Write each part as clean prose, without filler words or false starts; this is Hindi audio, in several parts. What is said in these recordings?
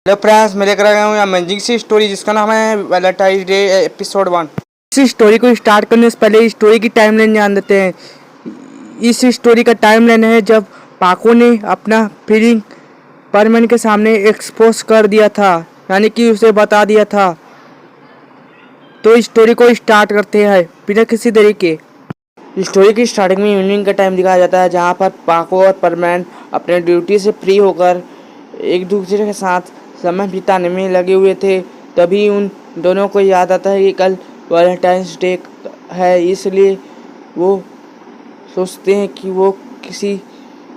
हेलो फ्रेंड्स, मैं लेकर आया हूँ अमेजिंग सी स्टोरी जिसका नाम है वैलेंटाइन डे एपिसोड 1। इस स्टोरी को स्टार्ट करने से पहले इस स्टोरी की टाइमलाइन जान देते हैं। इस स्टोरी का टाइमलाइन है जब पाको ने अपना फीलिंग परमन के सामने एक्सपोज कर दिया था, यानी कि उसे बता दिया था। तो इस स्टोरी को स्टार्ट करते हैं बिना किसी देरी के। स्टोरी की स्टार्टिंग में इवनिंग का टाइम दिखाया जाता है, जहाँ पर पाको और परमैन अपने ड्यूटी से फ्री होकर एक दूसरे के साथ समय बिताने में लगे हुए थे। तभी उन दोनों को याद आता है कि कल वैलेंटाइंस डे है, इसलिए वो सोचते हैं कि वो किसी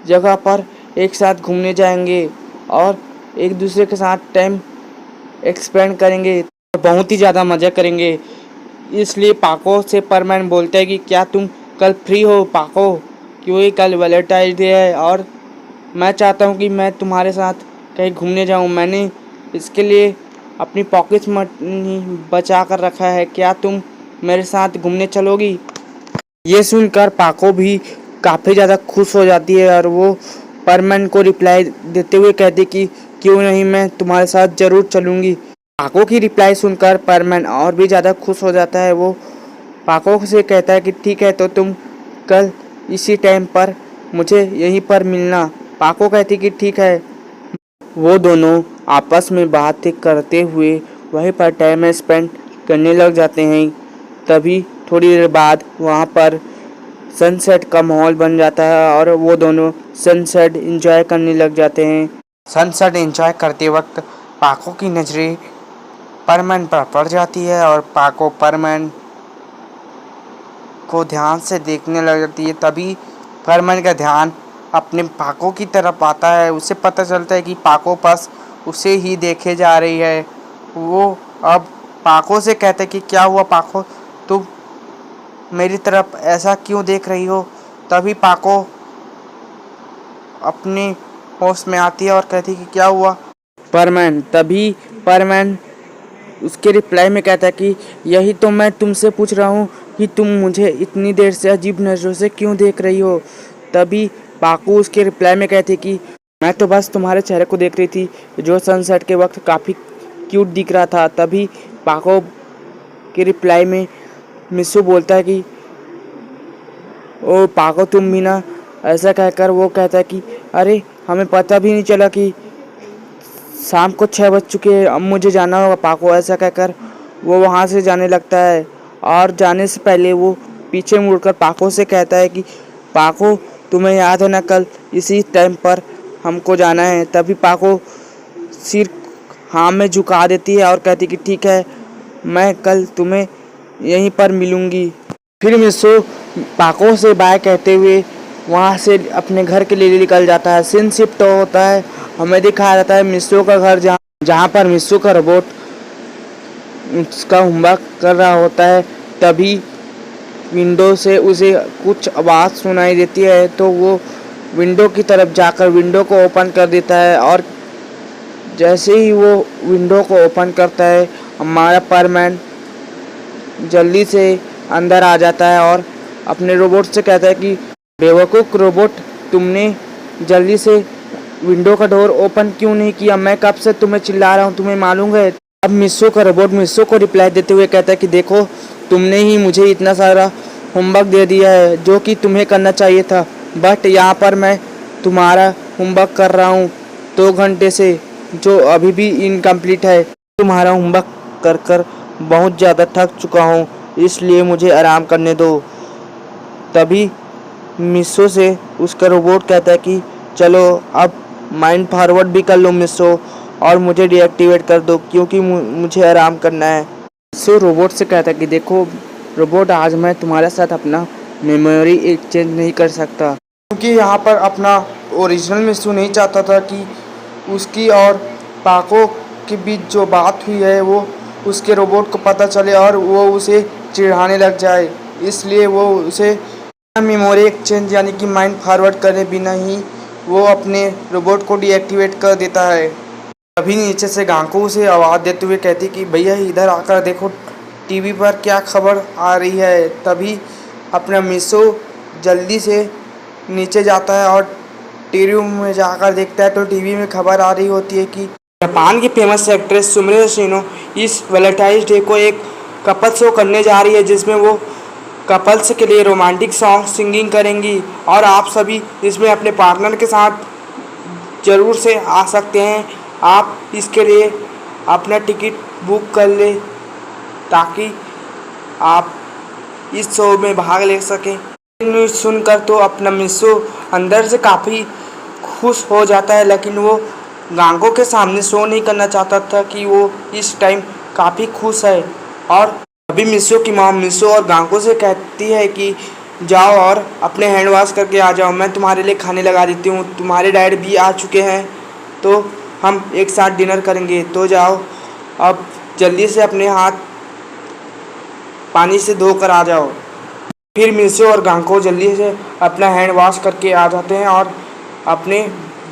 जगह पर एक साथ घूमने जाएंगे और एक दूसरे के साथ टाइम एक्सपेंड करेंगे, बहुत ही ज़्यादा मज़ा करेंगे। इसलिए पाको से परमैन बोलता है कि क्या तुम कल फ्री हो पाको, क्योंकि कल वैलेंटाइन डे है और मैं चाहता हूँ कि मैं तुम्हारे साथ कहीं घूमने जाऊँ। मैंने इसके लिए अपनी पॉकेट मनी बचा कर रखा है, क्या तुम मेरे साथ घूमने चलोगी? ये सुनकर पाको भी काफ़ी ज़्यादा खुश हो जाती है और वो परमैन को रिप्लाई देते हुए कहती कि क्यों नहीं, मैं तुम्हारे साथ ज़रूर चलूँगी। पाको की रिप्लाई सुनकर परमैन और भी ज़्यादा खुश हो जाता है। वो पाको से कहता है कि ठीक है, तो तुम कल इसी टाइम पर मुझे यहीं पर मिलना। पाको कहती कि ठीक है। वो दोनों आपस में बात करते हुए वहीं पर टाइम स्पेंड करने लग जाते हैं। तभी थोड़ी देर बाद वहाँ पर सनसेट का माहौल बन जाता है और वो दोनों सनसेट एंजॉय करने लग जाते हैं। सनसेट एंजॉय करते वक्त पाको की नज़रें परमैन पर पड़ जाती है और पाको परमैन को ध्यान से देखने लग जाती है। तभी परमैन का ध्यान अपने पाको की तरफ आता है। उसे पता चलता है कि पाको बस उसे ही देखे जा रही है। वो अब पाको से कहते कि क्या हुआ पाको, तुम मेरी तरफ ऐसा क्यों देख रही हो? तभी पाको अपने होश में आती है और कहती कि क्या हुआ परमैन। तभी परमैन उसके रिप्लाई में कहता है कि यही तो मैं तुमसे पूछ रहा हूँ कि तुम मुझे इतनी देर से अजीब नज़रों से क्यों देख रही हो? तभी पाको उसके रिप्लाई में कहती कि मैं तो बस तुम्हारे चेहरे को देख रही थी, जो सनसेट के वक्त काफ़ी क्यूट दिख रहा था। तभी पाको के रिप्लाई में मिस्सू बोलता है कि ओ पाको, तुम भी ना। ऐसा कहकर वो कहता है कि अरे हमें पता भी नहीं चला कि शाम को 6 बज चुके हैं, अब मुझे जाना होगा पाको। ऐसा कहकर वो वहाँ से जाने लगता है और जाने से पहले वो पीछे मुड़कर पाको से कहता है कि पाको, तुम्हें याद है ना, कल इसी टाइम पर हमको जाना है। तभी पाको सिर हाँ में झुका देती है और कहती कि ठीक है, मैं कल तुम्हें यहीं पर मिलूँगी। फिर मिस्सू पाको से बाय कहते हुए वहाँ से अपने घर के लिए निकल जाता है। सीन शिफ्ट होता है, हमें दिखाया जाता है मिस्सू का घर, जहाँ पर मिस्सू का रोबोट उसका होमवर्क कर रहा होता है। तभी विंडो से उसे कुछ आवाज़ सुनाई देती है, तो वो विंडो की तरफ जाकर विंडो को ओपन कर देता है और जैसे ही वो विंडो को ओपन करता है, हमारा परमैन जल्दी से अंदर आ जाता है और अपने रोबोट से कहता है कि बेवकूफ़ रोबोट, तुमने जल्दी से विंडो का डोर ओपन क्यों नहीं किया? मैं कब से तुम्हें चिल्ला रहा हूँ, तुम्हें मालूम है? अब मिस्सू का रोबोट मिस्सू को रिप्लाई देते हुए कहता है कि देखो, तुमने ही मुझे इतना सारा होमवर्क दे दिया है जो कि तुम्हें करना चाहिए था, बट यहाँ पर मैं तुम्हारा होमवर्क कर रहा हूँ 2 घंटे से, जो अभी भी इनकम्प्लीट है। तुम्हारा होमवर्क कर कर बहुत ज़्यादा थक चुका हूँ, इसलिए मुझे आराम करने दो। तभी मिस्सू से उसका रोबोट कहता है कि चलो अब माइंड फॉरवर्ड भी कर लो मिस्सू, और मुझे डीएक्टिवेट कर दो क्योंकि मुझे आराम करना है। मिस्सू रोबोट से कहता है कि देखो रोबोट, आज मैं तुम्हारे साथ अपना मेमोरी एक्सचेंज नहीं कर सकता, क्योंकि यहाँ पर अपना ओरिजिनल मिस्सू नहीं चाहता था कि उसकी और पाको के बीच जो बात हुई है वो उसके रोबोट को पता चले और वो उसे चिढ़ाने लग जाए। इसलिए वो उसे मेमोरी एक्सचेंज यानी कि माइंड फॉरवर्ड करे बिना ही वो अपने रोबोट को डीएक्टिवेट कर देता है। तभी नीचे से गांको उसे आवाज़ देते हुए कहती कि भैया इधर आकर देखो, टीवी पर क्या खबर आ रही है। तभी अपना मिस्सू जल्दी से नीचे जाता है और टीवी रूम में जाकर देखता है तो टीवी में खबर आ रही होती है कि जापान की फेमस एक्ट्रेस सुमिरो योशिनो इस वैलेंटाइंस डे को एक कपल शो करने जा रही है, जिसमें वो कपल्स के लिए रोमांटिक सॉन्ग सिंगिंग करेंगी और आप सभी इसमें अपने पार्टनर के साथ ज़रूर से आ सकते हैं। आप इसके लिए अपना टिकट बुक कर लें ताकि आप इस शो में भाग ले सकें। न्यूज़ सुनकर तो अपना मिसो अंदर से काफ़ी खुश हो जाता है, लेकिन वो गांगो के सामने शो नहीं करना चाहता था कि वो इस टाइम काफ़ी खुश है। और अभी मिसो की माँ मिसो और गांगो से कहती है कि जाओ और अपने हैंड वॉश करके आ जाओ, मैं तुम्हारे लिए खाने लगा देती हूँ, तुम्हारे डैड भी आ चुके हैं तो हम एक साथ डिनर करेंगे, तो जाओ अब जल्दी से अपने हाथ पानी से धोकर आ जाओ। फिर मिसो और गांगो जल्दी से अपना हैंड वॉश करके आ जाते हैं और अपने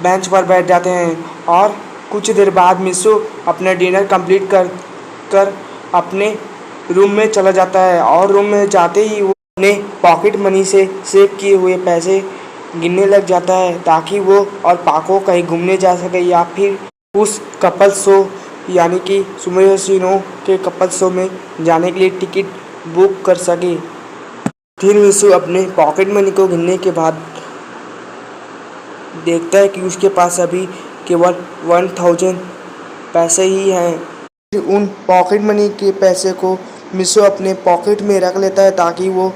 बेंच पर बैठ जाते हैं। और कुछ देर बाद मिसो अपना डिनर कंप्लीट कर अपने रूम में चला जाता है और रूम में जाते ही वो अपने पॉकेट मनी से सेव किए हुए पैसे गिनने लग जाता है ताकि वो और पाको कहीं घूमने जा सके या फिर उस कपल शो यानी कि सुमिरो योशिनो के कपल शो में जाने के लिए टिकट बुक कर सके। फिर मिसो अपने पॉकेट मनी को गिनने के बाद देखता है कि उसके पास अभी केवल 1000 पैसे ही हैं। फिर उन पॉकेट मनी के पैसे को मिसो अपने पॉकेट में रख लेता है ताकि वो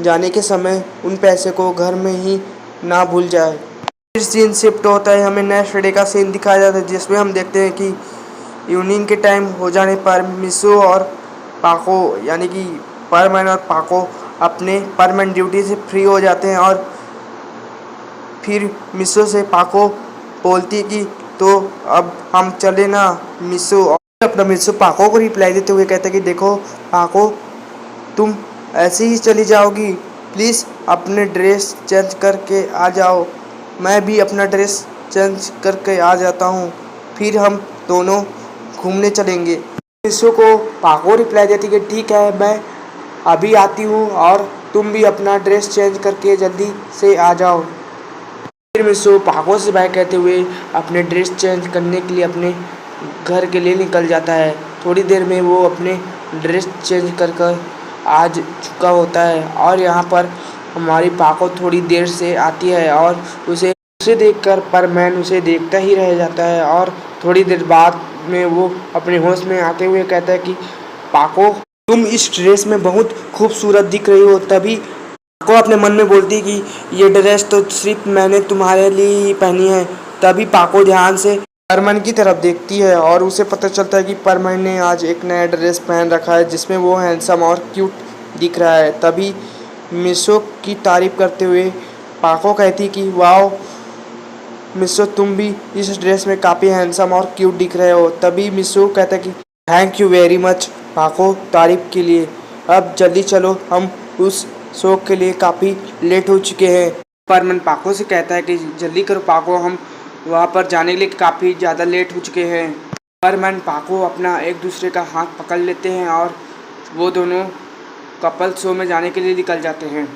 जाने के समय उन पैसे को घर में ही ना भूल जाए। फिर सीन शिफ्ट होता है, हमें नेक्स्ट डे का सीन दिखाया जाता है जिसमें हम देखते हैं कि इवनिंग के टाइम हो जाने पर मिसो और पाको यानी कि परमैन और पाको अपने परमानेंट ड्यूटी से फ्री हो जाते हैं। और फिर मिसो से पाको बोलती कि तो अब हम चले ना। मिसो अपना मिसो पाको को रिप्लाई देते हुए कहते कि देखो पाको, तुम ऐसे ही चली जाओगी, प्लीज़ अपने ड्रेस चेंज करके आ जाओ, मैं भी अपना ड्रेस चेंज करके आ जाता हूँ, फिर हम दोनों घूमने चलेंगे। मिसो को पाको रिप्लाई देती कि ठीक है, मैं अभी आती हूँ और तुम भी अपना ड्रेस चेंज करके जल्दी से आ जाओ। फिर मिसो पाको से बाय कहते हुए अपने ड्रेस चेंज करने के लिए अपने घर के लिए निकल जाता है। थोड़ी देर में वो अपने ड्रेस चेंज कर आ चुका होता है और यहाँ पर हमारी पाको थोड़ी देर से आती है और उसे देखकर परमैन उसे देखता ही रह जाता है। और थोड़ी देर बाद में वो अपने होश में आते हुए कहता है कि पाको, तुम इस ड्रेस में बहुत खूबसूरत दिख रही हो। तभी पाको अपने मन में बोलती कि ये ड्रेस तो सिर्फ मैंने तुम्हारे लिए ही पहनी है। तभी पाको ध्यान से परमैन की तरफ देखती है और उसे पता चलता है कि परमैन ने आज एक नया ड्रेस पहन रखा है जिसमें वो हैंडसम और क्यूट दिख रहा है। तभी मिसो की तारीफ करते हुए पाको कहती कि वाओ मिसो, तुम भी इस ड्रेस में काफ़ी हैंडसम और क्यूट दिख रहे हो। तभी मिसो कहता है कि थैंक यू वेरी मच पाको तारीफ के लिए, अब जल्दी चलो, हम उस शो के लिए काफ़ी लेट हो चुके हैं। परमैन पाको से कहता है कि जल्दी करो पाको, हम वहाँ पर जाने के लिए काफ़ी ज़्यादा लेट हो चुके हैं। परमैन पाको अपना एक दूसरे का हाथ पकड़ लेते हैं और वो दोनों कपल शो में जाने के लिए निकल जाते हैं।